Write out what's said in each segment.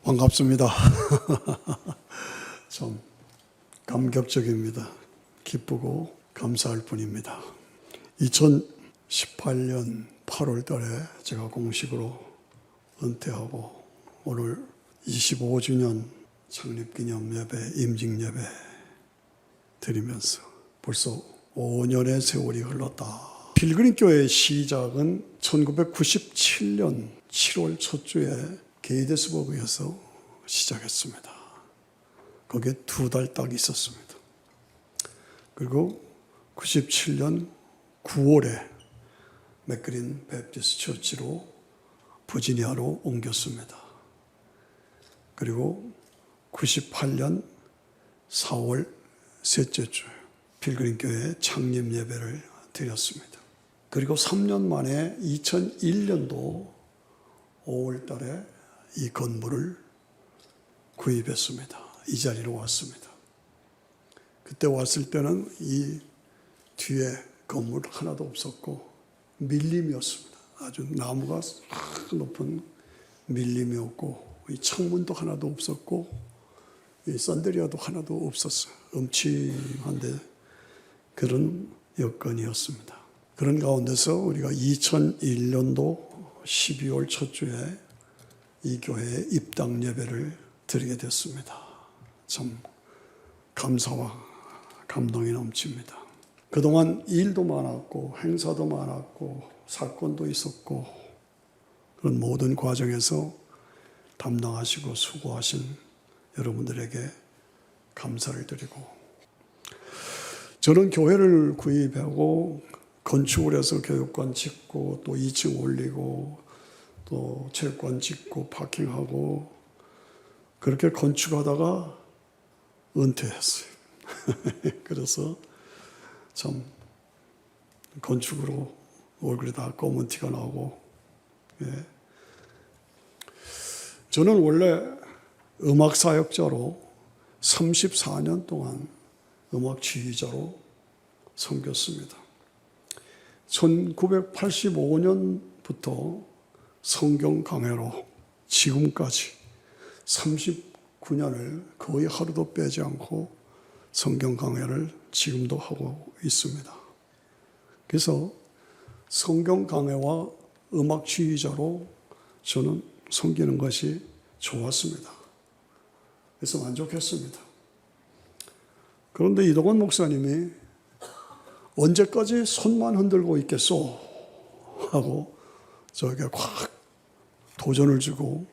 반갑습니다. 참 감격적입니다. 기쁘고 감사할 뿐입니다. 2018년 8월 달에 제가 공식으로 은퇴하고 오늘 25주년 창립기념 예배, 임직예배 드리면서 벌써 5년의 세월이 흘렀다. 필그림교회의 시작은 1997년 7월 첫 주에 게이데스버그에서 시작했습니다. 거기에 2달 딱 있었습니다. 그리고 97년 9월에 맥그린 베프티스트 처치로 버지니아로 옮겼습니다. 그리고 98년 4월 셋째 주 필그림교회 창립 예배를 드렸습니다. 그리고 3년 만에 2001년도 5월 달에 이 건물을 구입했습니다. 이 자리로 왔습니다. 그때 왔을 때는 이 뒤에 건물 하나도 없었고 밀림이었습니다. 아주 나무가 높은 밀림이었고 이 창문도 하나도 없었고 이 산데리아도 하나도 없었어요. 음침한데 그런 여건이었습니다. 그런 가운데서 우리가 2001년도 12월 첫 주에 이 교회에 입당 예배를 드리게 됐습니다. 참 감사와 감동이 넘칩니다. 그동안 일도 많았고 행사도 많았고 사건도 있었고 그런 모든 과정에서 담당하시고 수고하신 여러분들에게 감사를 드리고, 저는 교회를 구입하고 건축을 해서 교육관 짓고 또 2층 올리고 또 체육관 짓고 파킹하고 그렇게 건축하다가 은퇴했어요. 그래서 참 건축으로 얼굴이 다 검은 티가 나고, 예. 저는 원래 음악 사역자로 34년 동안 음악 지휘자로 섬겼습니다. 1985년부터 성경 강해로 지금까지 39년을 거의 하루도 빼지 않고 성경 강해를 지금도 하고 있습니다. 그래서 성경 강해와 음악 지휘자로 저는 섬기는 것이 좋았습니다. 그래서 만족했습니다. 그런데 이동원 목사님이 언제까지 손만 흔들고 있겠소? 하고 저에게 확 도전을 주고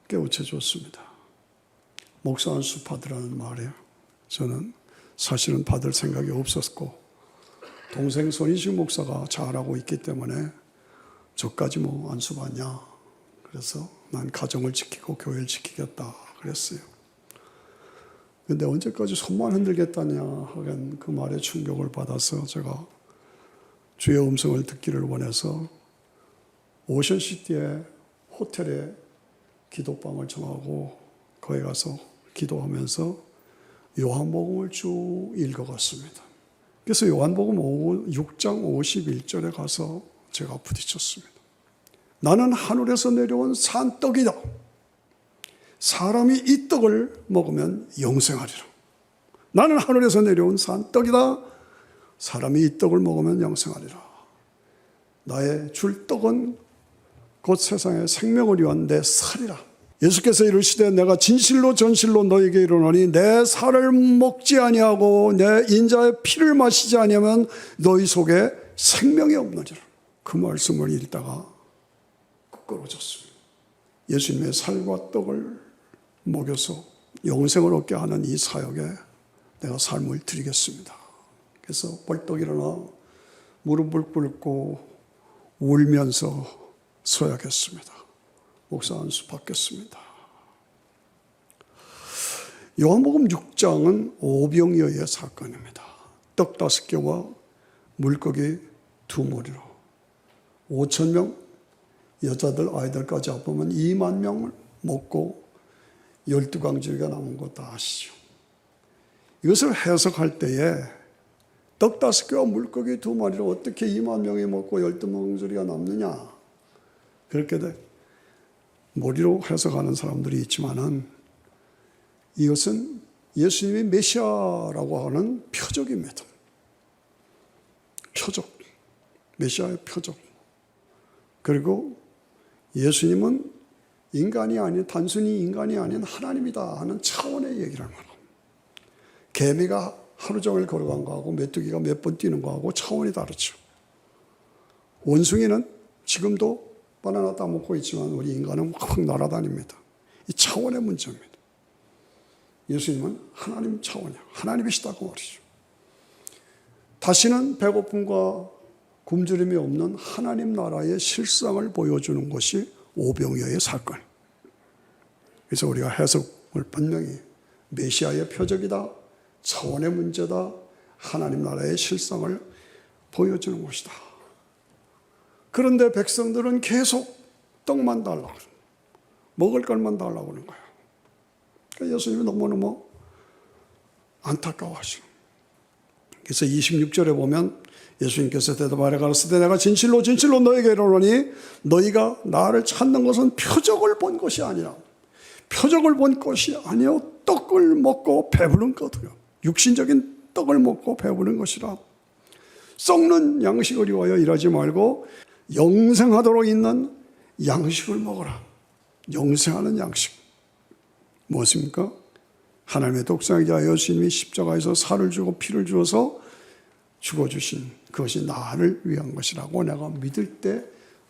깨우쳐 줬습니다. 목사 안수 받으라는 말이에요. 저는 사실은 받을 생각이 없었고 동생 손인식 목사가 잘하고 있기 때문에 저까지 뭐 안수 받냐. 그래서 난 가정을 지키고 교회를 지키겠다 그랬어요. 근데 언제까지 손만 흔들겠다냐 하긴 그 말에 충격을 받아서 제가 주의 음성을 듣기를 원해서 오션시티의 호텔에 기도방을 정하고 거기 가서 기도하면서 요한복음을 쭉 읽어갔습니다. 그래서 요한복음 6장 51절에 가서 제가 부딪혔습니다. 나는 하늘에서 내려온 산떡이다. 사람이 이 떡을 먹으면 영생하리라. 나는 하늘에서 내려온 산떡이다. 사람이 이 떡을 먹으면 영생하리라. 나의 줄 떡은 곧 세상의 생명을 위한 내 살이라. 예수께서 이르시되 내가 진실로 전실로 너에게 이르노니 내 살을 먹지 아니하고 내 인자의 피를 마시지 아니하면 너희 속에 생명이 없느니라. 그 말씀을 읽다가 부끄러워졌습니다. 예수님의 살과 떡을 먹여서 영생을 얻게 하는 이 사역에 내가 삶을 드리겠습니다. 그래서 벌떡 일어나 무릎을 꿇고 울면서 서약했습니다. 목사 안수 받겠습니다. 요한복음 6장은 오병이어의 사건입니다. 떡 5개와 물고기 2마리로 5,000명 여자들 아이들까지 합하면 2만 명을 먹고 12광주리가 남은 거 다 아시죠? 이것을 해석할 때에 떡 5개와 물고기 2마리를 어떻게 2만 명이 먹고 12광주리가 남느냐? 그렇게 돼. 머리로 해석하는 사람들이 있지만은 이것은 예수님이 메시아라고 하는 표적입니다. 표적. 메시아의 표적. 그리고 예수님은 인간이 아닌, 단순히 인간이 아닌 하나님이다 하는 차원의 얘기를 말합니다. 개미가 하루 종일 걸어간 거하고 메뚜기가 몇 번 뛰는 거하고 차원이 다르죠. 원숭이는 지금도 바나나 따먹고 있지만 우리 인간은 확 날아다닙니다. 이 차원의 문제입니다. 예수님은 하나님 차원이야. 하나님이시다고 말이죠. 다시는 배고픔과 굶주림이 없는 하나님 나라의 실상을 보여주는 것이 오병이어의 사건. 그래서 우리가 해석을 분명히 메시아의 표적이다, 차원의 문제다, 하나님 나라의 실상을 보여주는 것이다. 그런데 백성들은 계속 떡만 달라고 그래요. 먹을 것만 달라고 하는 거예요. 그러니까 예수님이 너무너무 안타까워하시는. 그래서 26절에 보면 예수님께서 대답하여 가라사대 내가 진실로 진실로 너에게 이르노니 너희가 나를 찾는 것은 표적을 본 것이 아니라 표적을 본 것이 아니요 떡을 먹고 배부른 것이요 육신적인 떡을 먹고 배부른 것이라. 썩는 양식을 위하여 일하지 말고 영생하도록 있는 양식을 먹어라. 영생하는 양식 무엇입니까? 하나님의 독생자 예수님이 십자가에서 살을 주고 피를 주어서 죽어주신 그것이 나를 위한 것이라고 내가 믿을 때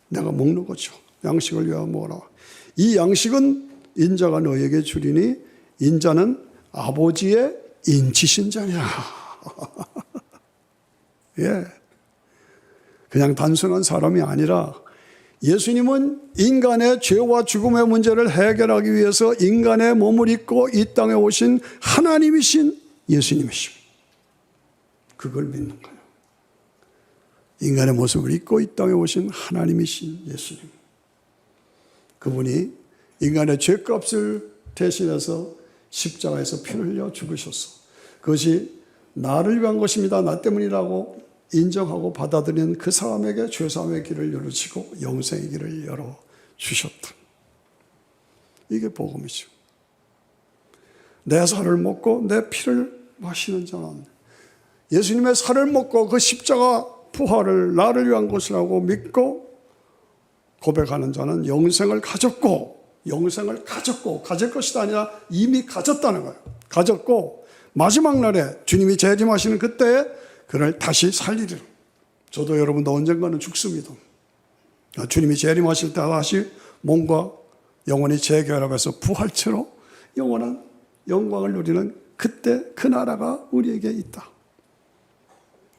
내가 먹는 거죠. 양식을 위하여 먹어라. 이 양식은 인자가 너에게 주리니 인자는 아버지의 인치신 자냐. 예, 그냥 단순한 사람이 아니라 예수님은 인간의 죄와 죽음의 문제를 해결하기 위해서 인간의 몸을 입고 이 땅에 오신 하나님이신 예수님이십니다. 그걸 믿는 거예요. 인간의 모습을 입고 이 땅에 오신 하나님이신 예수님. 그분이 인간의 죄값을 대신해서 십자가에서 피를 흘려 죽으셨어. 그것이 나를 위한 것입니다. 나 때문이라고 인정하고 받아들이는 그 사람에게 죄사함의 길을 열어주시고 영생의 길을 열어주셨다. 이게 복음이죠. 내 살을 먹고 내 피를 마시는 자는 예수님의 살을 먹고 그 십자가 부활을 나를 위한 것이라고 믿고 고백하는 자는 영생을 가졌고 가질 것이 아니라 이미 가졌다는 거예요. 가졌고 마지막 날에 주님이 재림하시는 그때에 그를 다시 살리리라. 저도 여러분도 언젠가는 죽습니다. 주님이 재림하실 때 다시 몸과 영혼이 재결합해서 부활체로 영원한 영광을 누리는 그때 그 나라가 우리에게 있다.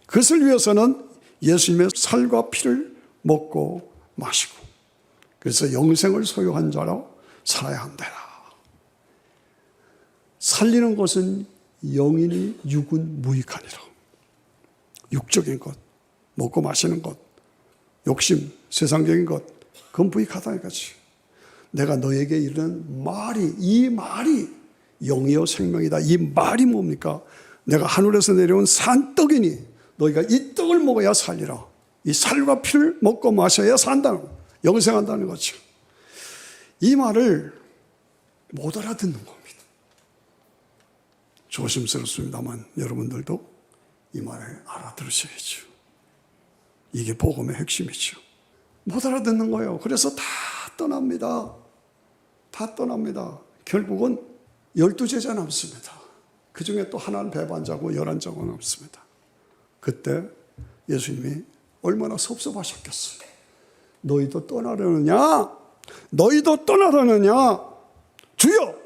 그것을 위해서는 예수님의 살과 피를 먹고 마시고 그래서 영생을 소유한 자로 살아야 한다. 살리는 것은 영이니 육은 무익하니라. 육적인 것, 먹고 마시는 것, 욕심, 세상적인 것, 그건 무익하다는 거지. 내가 너에게 이르는 말이, 이 말이 영이요 생명이다. 이 말이 뭡니까? 내가 하늘에서 내려온 산떡이니 너희가 이 떡을 먹어야 살리라. 이 살과 피를 먹고 마셔야 산다는 거, 영생한다는 거죠. 이 말을 못 알아듣는 겁니다. 조심스럽습니다만 여러분들도 이 말을 알아들으셔야죠. 이게 복음의 핵심이죠. 못 알아듣는 거예요. 그래서 다 떠납니다. 다 떠납니다. 결국은 12제자 남습니다. 그 중에 또 하나는 배반자고 11자고 남습니다. 그때 예수님이 얼마나 섭섭하셨겠어요. 너희도 떠나려느냐? 너희도 떠나려느냐? 주여!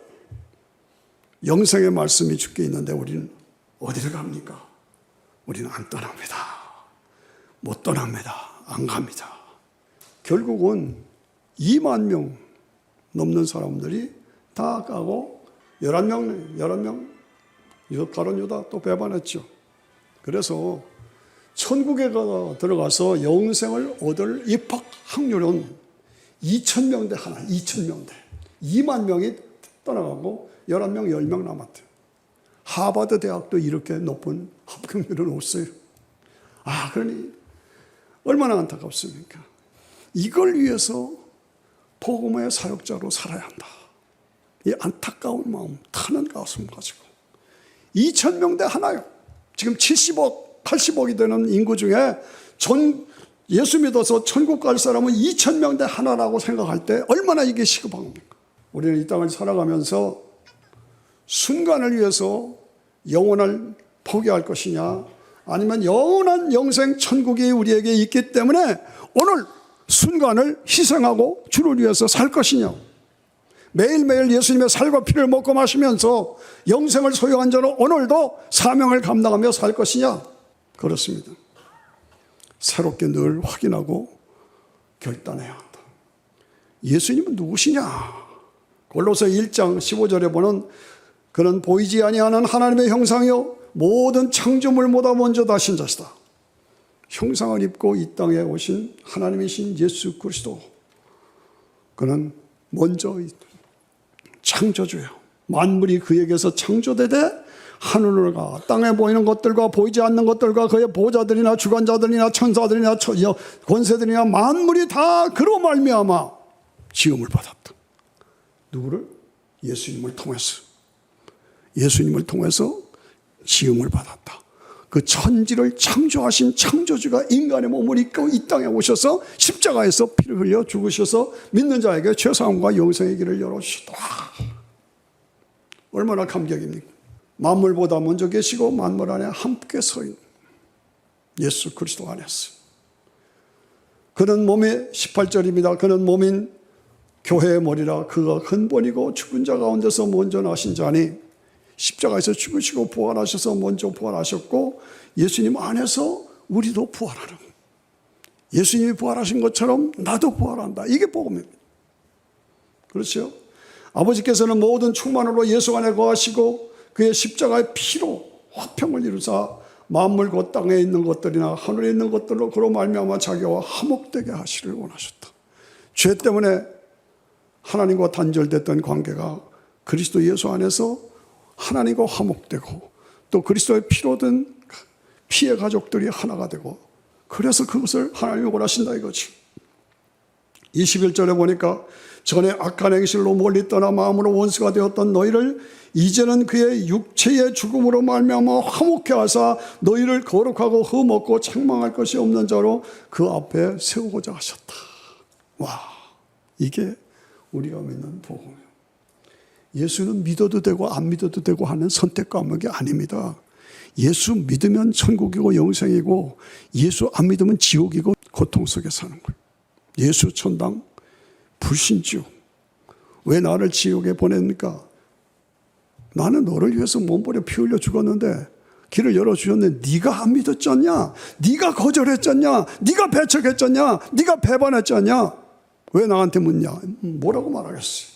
영생의 말씀이 주께 있는데 우리는 어디를 갑니까? 우리는 안 떠납니다. 못 떠납니다. 안 갑니다. 결국은 2만 명 넘는 사람들이 다 가고 11명 가룟 유다 또 배반했죠. 그래서 천국에 들어가서 영생을 얻을 입학 확률은 2,000명대 하나, 2,000명대. 2만 명이 떠나가고 11명, 10명 남았대요. 하버드 대학도 이렇게 높은 합격률은 없어요. 그러니 얼마나 안타깝습니까? 이걸 위해서 복음의 사역자로 살아야 한다. 이 안타까운 마음, 타는 가슴 가지고 2,000명대 하나요. 지금 70억, 80억이 되는 인구 중에 예수 믿어서 천국 갈 사람은 2,000명대 하나라고 생각할 때 얼마나 이게 시급한 겁니까? 우리는 이 땅을 살아가면서 순간을 위해서 영혼을 포기할 것이냐, 아니면 영원한 영생 천국이 우리에게 있기 때문에 오늘 순간을 희생하고 주를 위해서 살 것이냐, 매일매일 예수님의 살과 피를 먹고 마시면서 영생을 소유한 자로 오늘도 사명을 감당하며 살 것이냐. 그렇습니다. 새롭게 늘 확인하고 결단해야 한다. 예수님은 누구시냐? 골로새 1장 15절에 보는 그는 보이지 아니하는 하나님의 형상이요 모든 창조물보다 먼저 다신 자시다. 형상을 입고 이 땅에 오신 하나님이신 예수 그리스도, 그는 먼저 창조주예요. 만물이 그에게서 창조되되 하늘을 가 땅에 보이는 것들과 보이지 않는 것들과 그의 보좌들이나 주관자들이나 천사들이나 권세들이나 만물이 다 그로 말미암아 지음을 받았다. 누구를? 예수님을 통해서. 예수님을 통해서 지음을 받았다. 그 천지를 창조하신 창조주가 인간의 몸을 입고 이 땅에 오셔서 십자가에서 피를 흘려 죽으셔서 믿는 자에게 죄사함과 영생의 길을 열어주시다. 얼마나 감격입니까? 만물보다 먼저 계시고 만물 안에 함께 서 있는 예수 그리스도 안에서, 그는 몸의 18절입니다. 그는 몸인 교회의 머리라. 그가 근본이고 죽은 자 가운데서 먼저 나신 자니 십자가에서 죽으시고 부활하셔서 먼저 부활하셨고 예수님 안에서 우리도 부활하는, 예수님이 부활하신 것처럼 나도 부활한다. 이게 복음입니다. 그렇죠? 아버지께서는 모든 충만으로 예수 안에 거하시고 그의 십자가의 피로 화평을 이루사 만물 곧 땅에 있는 것들이나 하늘에 있는 것들로 그로 말미암아 자기와 화목되게 하시를 원하셨다. 죄 때문에 하나님과 단절됐던 관계가 그리스도 예수 안에서 하나님과 화목되고 또 그리스도의 피로 든 피의 가족들이 하나가 되고, 그래서 그것을 하나님이 원하신다 이거지. 21절에 보니까 전에 악한 행실로 멀리 떠나 마음으로 원수가 되었던 너희를 이제는 그의 육체의 죽음으로 말미암아 화목케 하사 너희를 거룩하고 흠없고 책망할 것이 없는 자로 그 앞에 세우고자 하셨다. 와, 이게 우리가 믿는 복음이에요. 예수는 믿어도 되고 안 믿어도 되고 하는 선택 과목이 아닙니다. 예수 믿으면 천국이고 영생이고 예수 안 믿으면 지옥이고 고통 속에 사는 거예요. 예수 천당, 불신지옥. 왜 나를 지옥에 보냅니까? 나는 너를 위해서 몸버려 피 흘려 죽었는데 길을 열어주셨는데 네가 안 믿었잖냐? 네가 거절했잖냐? 네가 배척했잖냐? 네가 배반했잖냐? 왜 나한테 묻냐? 뭐라고 말하겠어요?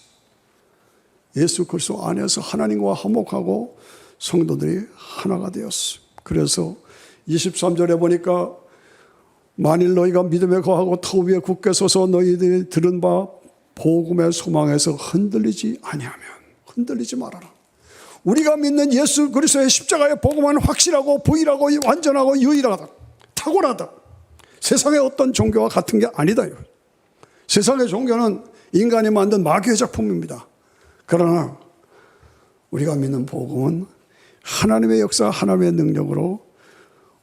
예수 그리스도 안에서 하나님과 화목하고 성도들이 하나가 되었어요. 그래서 23절에 보니까 만일 너희가 믿음에 거하고 터 위에 굳게 서서 너희들이 들은 바 복음의 소망에서 흔들리지 아니하면, 흔들리지 말아라. 우리가 믿는 예수 그리스도의 십자가의 복음은 확실하고 부일하고 완전하고 유일하다, 탁월하다. 세상의 어떤 종교와 같은 게 아니다. 세상의 종교는 인간이 만든 마귀의 작품입니다. 그러나 우리가 믿는 복음은 하나님의 역사, 하나님의 능력으로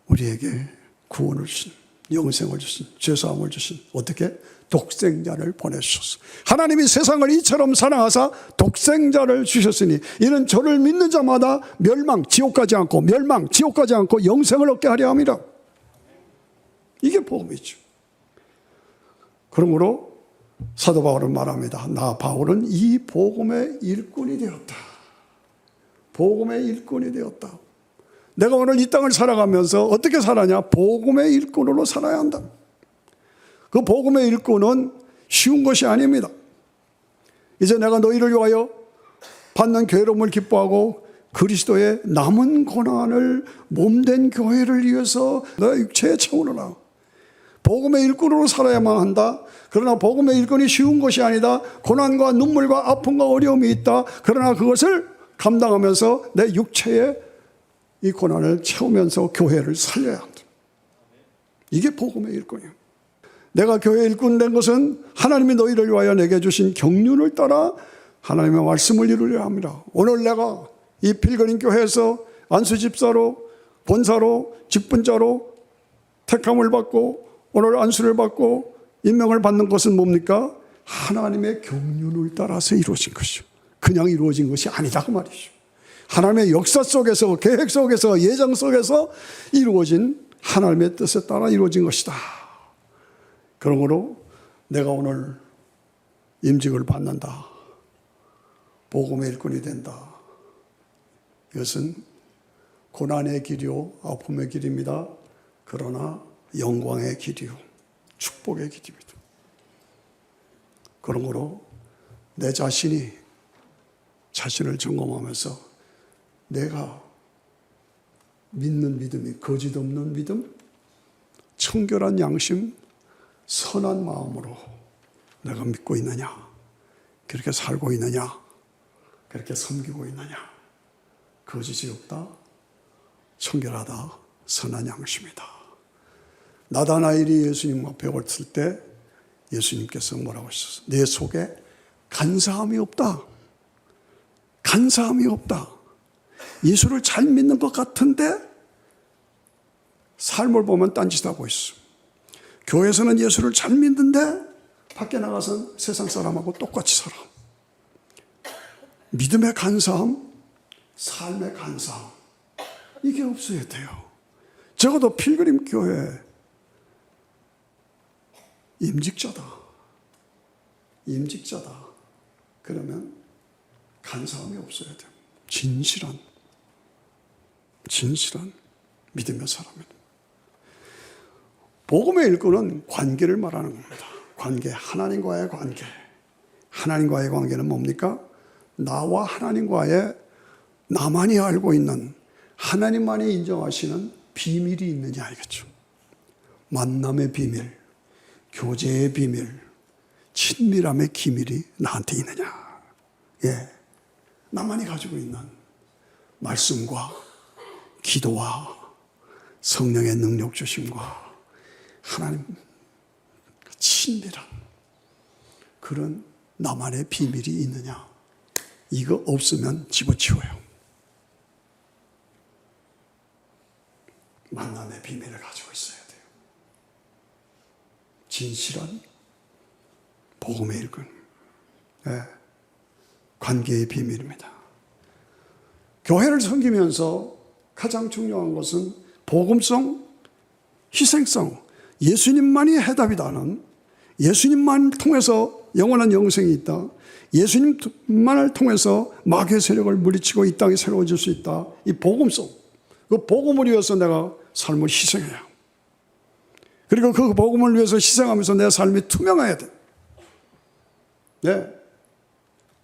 우리에게 구원을 주신, 영생을 주신, 죄사함을 주신, 어떻게? 독생자를 보내주셨어. 하나님이 세상을 이처럼 사랑하사 독생자를 주셨으니 이는 저를 믿는 자마다 멸망, 지옥 가지 않고, 멸망, 지옥 가지 않고 영생을 얻게 하려 함이라. 이게 복음이죠. 그러므로 사도 바울은 말합니다. 나 바울은 이 복음의 일꾼이 되었다. 복음의 일꾼이 되었다. 내가 오늘 이 땅을 살아가면서 어떻게 살아냐? 복음의 일꾼으로 살아야 한다. 그 복음의 일꾼은 쉬운 것이 아닙니다. 이제 내가 너희를 위하여 받는 괴로움을 기뻐하고 그리스도의 남은 고난을 몸된 교회를 위해서 너의 육체에 채우노라. 복음의 일꾼으로 살아야만 한다. 그러나 복음의 일꾼이 쉬운 것이 아니다. 고난과 눈물과 아픔과 어려움이 있다. 그러나 그것을 감당하면서 내 육체에 이 고난을 채우면서 교회를 살려야 한다. 이게 복음의 일꾼이에요. 내가 교회 일꾼 된 것은 하나님이 너희를 위하여 내게 주신 경륜을 따라 하나님의 말씀을 이루려 합니다. 오늘 내가 이 필그림 교회에서 안수 집사로, 권사로, 직분자로 택함을 받고 오늘 안수를 받고 임명을 받는 것은 뭡니까? 하나님의 경륜을 따라서 이루어진 것이죠. 그냥 이루어진 것이 아니다 그 말이죠. 하나님의 역사 속에서, 계획 속에서, 예정 속에서 이루어진 하나님의 뜻에 따라 이루어진 것이다. 그러므로 내가 오늘 임직을 받는다. 복음의 일꾼이 된다. 이것은 고난의 길이요, 아픔의 길입니다. 그러나 영광의 길이요, 축복의 길입니다. 그러므로 내 자신이 자신을 점검하면서 내가 믿는 믿음이 거짓 없는 믿음, 청결한 양심, 선한 마음으로 내가 믿고 있느냐, 그렇게 살고 있느냐, 그렇게 섬기고 있느냐. 거짓이 없다, 청결하다, 선한 양심이다. 나다나엘이 예수님 앞에 왔을 때 예수님께서 뭐라고 하셨어요? 내 속에 간사함이 없다. 간사함이 없다. 예수를 잘 믿는 것 같은데 삶을 보면 딴짓하고 있어. 교회에서는 예수를 잘 믿는데 밖에 나가서는 세상 사람하고 똑같이 살아. 믿음의 간사함, 삶의 간사함, 이게 없어야 돼요. 적어도 필그림 교회 임직자다. 그러면 간사함이 없어야 돼요. 진실한 믿음의 사람입니다. 복음의 일꾼은 관계를 말하는 겁니다. 관계, 하나님과의 관계. 하나님과의 관계는 뭡니까? 나와 하나님과의, 나만이 알고 있는, 하나님만이 인정하시는 비밀이 있느냐 이거죠. 만남의 비밀, 교제의 비밀, 친밀함의 기밀이 나한테 있느냐. 예, 나만이 가지고 있는 말씀과 기도와 성령의 능력 주심과 하나님 친밀한 그런 나만의 비밀이 있느냐. 이거 없으면 집어치워요. 만남의 비밀을 가지고 있어야 돼요. 진실한 복음의 일꾼, 네. 관계의 비밀입니다. 교회를 섬기면서 가장 중요한 것은 복음성, 희생성, 예수님만이 해답이다는, 예수님만 통해서 영원한 영생이 있다, 예수님만을 통해서 마귀의 세력을 물리치고 이 땅이 새로워질 수 있다. 이 복음성, 그 복음을 위해서 내가 삶을 희생해요. 그리고 그 복음을 위해서 희생하면서 내 삶이 투명해야 돼. 네.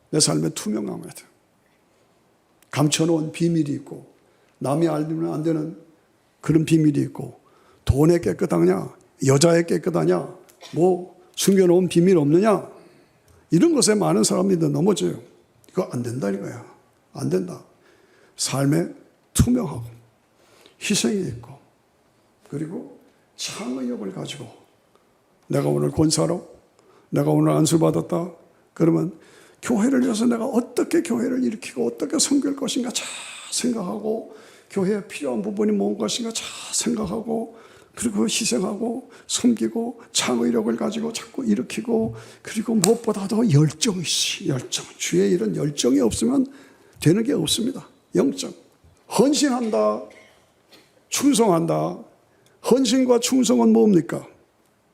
내 삶에 투명함해야 돼. 감춰놓은 비밀이 있고, 남이 알면 안 되는 그런 비밀이 있고, 돈에 깨끗하냐, 여자에 깨끗하냐, 뭐 숨겨놓은 비밀 없느냐, 이런 것에 많은 사람들이 넘어져요. 이거 안 된다 이거야. 안 된다. 삶에 투명하고 희생이 있고, 그리고 창의력을 가지고 내가 오늘 권사로, 내가 오늘 안수받았다 그러면 교회를 위해서 내가 어떻게 교회를 일으키고 어떻게 섬길 것인가 잘 생각하고, 교회에 필요한 부분이 뭔 것인가 잘 생각하고, 그리고 희생하고 섬기고 창의력을 가지고 자꾸 일으키고, 그리고 무엇보다도 열정이 있어요. 열정. 주의 일은 열정이 없으면 되는 게 없습니다. 영적. 헌신한다, 충성한다. 헌신과 충성은 뭡니까?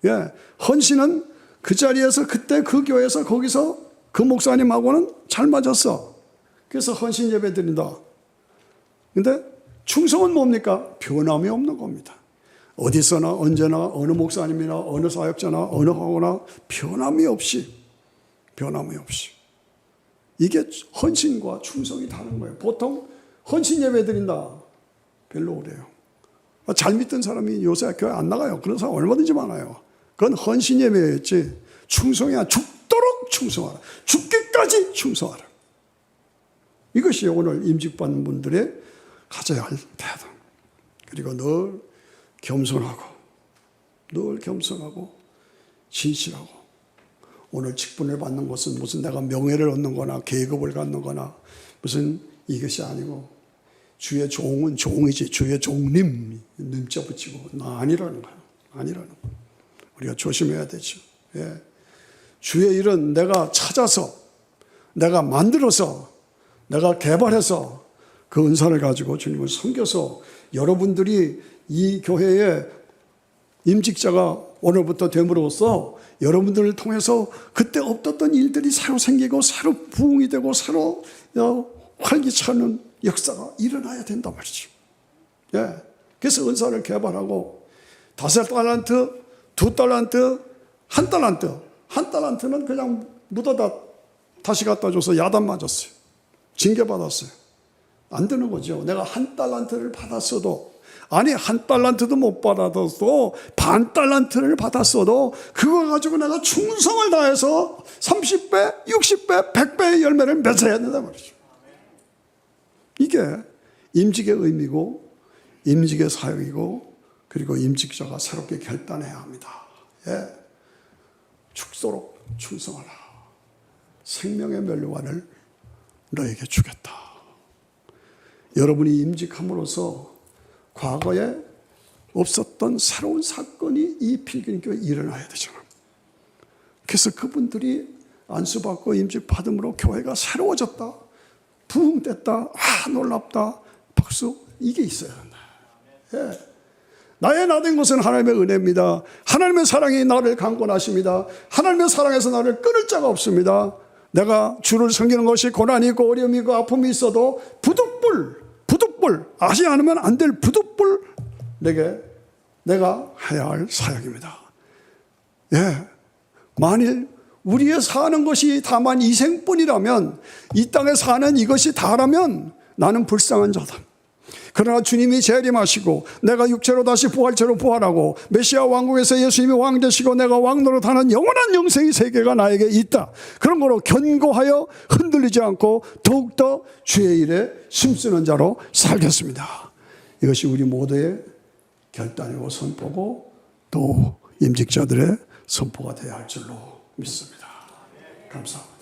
예, 헌신은 그 자리에서 그때 그 교회에서 거기서 그 목사님하고는 잘 맞았어. 그래서 헌신 예배 드린다. 근데 충성은 뭡니까? 변함이 없는 겁니다. 어디서나 언제나 어느 목사님이나 어느 사역자나 어느 하거나 변함이 없이 이게 헌신과 충성이 다른 거예요. 보통 헌신 예배 드린다 별로 그래요. 잘 믿던 사람이 요새 교회 안 나가요. 그런 사람 얼마든지 많아요. 그건 헌신 예배였지 충성이야. 죽도록 충성하라. 죽기까지 충성하라. 이것이 오늘 임직받는 분들의 가져야 할 태도. 그리고 늘 겸손하고 진실하고, 오늘 직분을 받는 것은 무슨 내가 명예를 얻는 거나 계급을 갖는 거나 무슨 이것이 아니고, 주의 종은 종이지, 주의 종님 님자 붙이고 나 아니라는 거야. 아니라는 거야. 우리가 조심해야 되죠. 예. 주의 일은 내가 찾아서, 내가 만들어서, 내가 개발해서 그 은사를 가지고 주님을 섬겨서 여러분들이 이 교회의 임직자가 오늘부터 됨으로써 여러분들을 통해서 그때 없었던 일들이 새로 생기고 새로 부흥이 되고 새로 활기차는 역사가 일어나야 된단 말이죠. 예. 그래서 은사를 개발하고 5달란트, 2달란트, 1달란트. 1달란트는 그냥 묻어다 다시 갖다 줘서 야단 맞았어요. 징계받았어요. 안 되는 거죠. 내가 1달란트를 받았어도, 아니 1달란트도 못 받았어도 반달란트를 받았어도 그거 가지고 내가 충성을 다해서 30배, 60배, 100배의 열매를 맺어야 된단 말이죠. 이게 임직의 의미고 임직의 사역이고, 그리고 임직자가 새롭게 결단해야 합니다. 예. 죽도록 충성하라. 생명의 멸류관을 너에게 주겠다. 여러분이 임직함으로써 과거에 없었던 새로운 사건이 이 필기님교회에 일어나야 되잖아. 그래서 그분들이 안수받고 임직받음으로 교회가 새로워졌다, 부흥됐다, 아 놀랍다, 박수, 이게 있어야 한다. 예. 나의 나된 것은 하나님의 은혜입니다. 하나님의 사랑이 나를 강권하십니다. 하나님의 사랑에서 나를 끊을 자가 없습니다. 내가 주를 섬기는 것이 고난이 있고 어려움이 있고 아픔이 있어도 부득불 아시 않으면 안 될 부득불 내가 해야 할 사역입니다. 예. 만일 우리의 사는 것이 다만 이 생뿐이라면, 이 땅에 사는 이것이 다라면 나는 불쌍한 자다. 그러나 주님이 재림하시고 내가 육체로 다시 부활체로 부활하고 메시아 왕국에서 예수님이 왕 되시고 내가 왕 노릇하는 영원한 영생의 세계가 나에게 있다. 그런 거로 견고하여 흔들리지 않고 더욱더 주의 일에 힘쓰는 자로 살겠습니다. 이것이 우리 모두의 결단이고 선포고 또 임직자들의 선포가 되어야 할 줄로 믿습니다. 감사합니다.